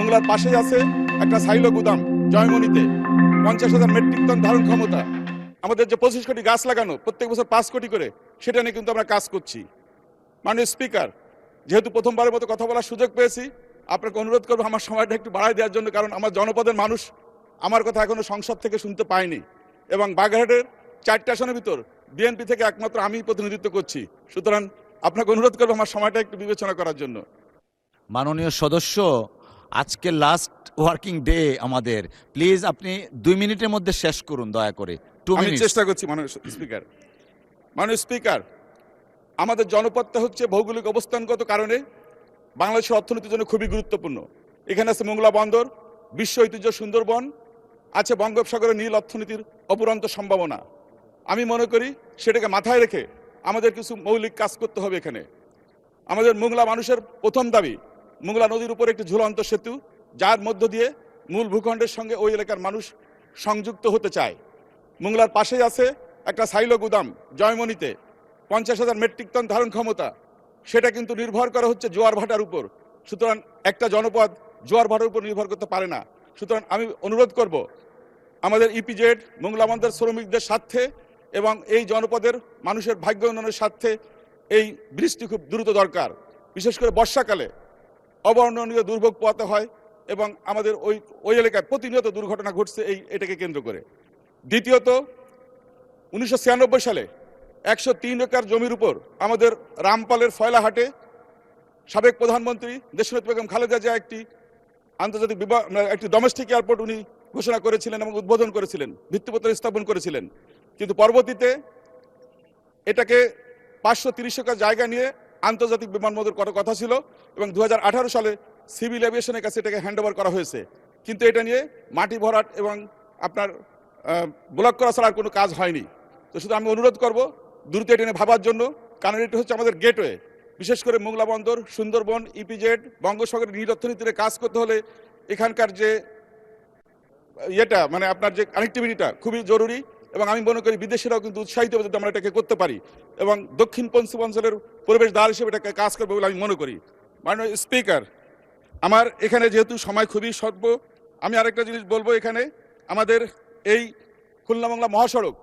মোংলার পাশেই আছে একটা সাইলো গুদাম জয়মনিতে 50,000 মেট্রিক টন ধারণ ক্ষমতা। আমাদের যে 25 কোটি গাছ লাগানো প্রত্যেক বছর 5 কোটি করে, সেটা নিয়ে কিন্তু আমরা কাজ করছি। মাননীয় স্পিকার, যেহেতু প্রথমবারের মতো কথা বলার সুযোগ পেয়েছি, আপনাকে অনুরোধ করবো আমার সময়টা একটু বাড়ায় দেওয়ার জন্য, কারণ আমার জনপদের মানুষ আমার কথা এখনো সংসদ থেকে শুনতে পায়নি এবং বাগেরহাটের 4টি আসনের ভিতর বিএনপি থেকে একমাত্র আমি প্রতিনিধিত্ব করছি। সুতরাং আপনাকে অনুরোধ করবো আমার সময়টা একটু বিবেচনা করার জন্য। মাননীয় সদস্য, আজকে লাস্ট ওয়ার্কিং ডে আমাদের, প্লিজ আপনি 2 মিনিটের মধ্যে শেষ করুন দয়া করে। 2 আমি মিনিট চেষ্টা করছি মাননীয় স্পিকার। মাননীয় স্পিকার, আমাদের জনপদটা হচ্ছে ভৌগোলিক অবস্থানগত কারণে বাংলাদেশের অর্থনীতির জন্য খুবই গুরুত্বপূর্ণ। এখানে আছে মোংলা বন্দর, বিশ্ব ঐতিহ্য সুন্দরবন, আছে বঙ্গোপসাগরের নীল অর্থনীতির অপুরন্ত সম্ভাবনা। আমি মনে করি সেটাকে মাথায় রেখে আমাদের কিছু মৌলিক কাজ করতে হবে। এখানে আমাদের মোংলা মানুষের প্রথম দাবি মোংলা নদীর উপর একটি ঝুলন্ত সেতু, যার মধ্য দিয়ে মূল ভূখণ্ডের সঙ্গে ওই এলাকার মানুষ সংযুক্ত হতে চায়। মোংলার পাশেই আছে একটা সাইলো গুদাম জয়মনিতে 50,000 মেট্রিক টন ধারণ ক্ষমতা। সেটা কিন্তু নির্ভর করা হচ্ছে জোয়ার ভাটার উপর। সুতরাং একটা জনপদ জোয়ার ভাটার উপর নির্ভর করতে পারে না। সুতরাং আমি অনুরোধ করব আমাদের ইপিজেড মোংলা বন্দর শ্রমিকদের স্বার্থে এবং এই জনপদের মানুষের ভাগ্য উন্নয়নের স্বার্থে এই বৃষ্টি খুব দ্রুত দরকার। বিশেষ করে বর্ষাকালে অবর্ণনীয় দুর্ভোগ পোহাতে হয় এবং আমাদের ওই এলাকায় প্রতিনিয়ত দুর্ঘটনা ঘটছে এটাকে কেন্দ্র করে। দ্বিতীয়ত, 1996 সালে 103 একর জমির উপর আমাদের রামপালের ফয়লাহাটে সাবেক প্রধানমন্ত্রী দেশনেত্রী বেগম খালেদা জিয়া একটি আন্তর্জাতিক একটি ডোমেস্টিক এয়ারপোর্ট উনি ঘোষণা করেছিলেন এবং উদ্বোধন করেছিলেন, ভিত্তিপত্র স্থাপন করেছিলেন। কিন্তু পরবর্তীতে এটাকে 530 একর জায়গা নিয়ে আন্তর্জাতিক বিমানবন্দর করার কথা ছিল এবং 2018 সালে সিভিল এভিয়েশনের কাছে এটাকে হ্যান্ডওভার করা হয়েছে। কিন্তু এটা নিয়ে মাটি ভরাট এবং আপনার ব্লক করা ছাড়া আর কোনো কাজ হয়নি। তো শুধু আমি অনুরোধ করব দ্রুত এটা নিয়ে ভাবার জন্য, কারণ এটা হচ্ছে আমাদের গেটওয়ে। বিশেষ করে মোংলা বন্দর, সুন্দরবন, ইপিজেড, বঙ্গোপসাগরের নীল অর্থনীতিতে কাজ করতে হলে এখানকার যে মানে আপনার যে কানেক্টিভিটিটা খুবই জরুরি এবং আমি মনে করি বিদেশিরাও কিন্তু উৎসাহিত হবে যদি আমরা এটাকে করতে পারি এবং দক্ষিণ পশ্চিমাঞ্চলের পরিবেশ দ্বার হিসেবে এটাকে কাজ করবে বলে আমি মনে করি। মাননীয় স্পিকার, আমার এখানে যেহেতু সময় খুবই স্বল্প, আমি আরেকটা জিনিস বলবো। এখানে আমাদের এই খুলনা মোংলা মহাসড়ক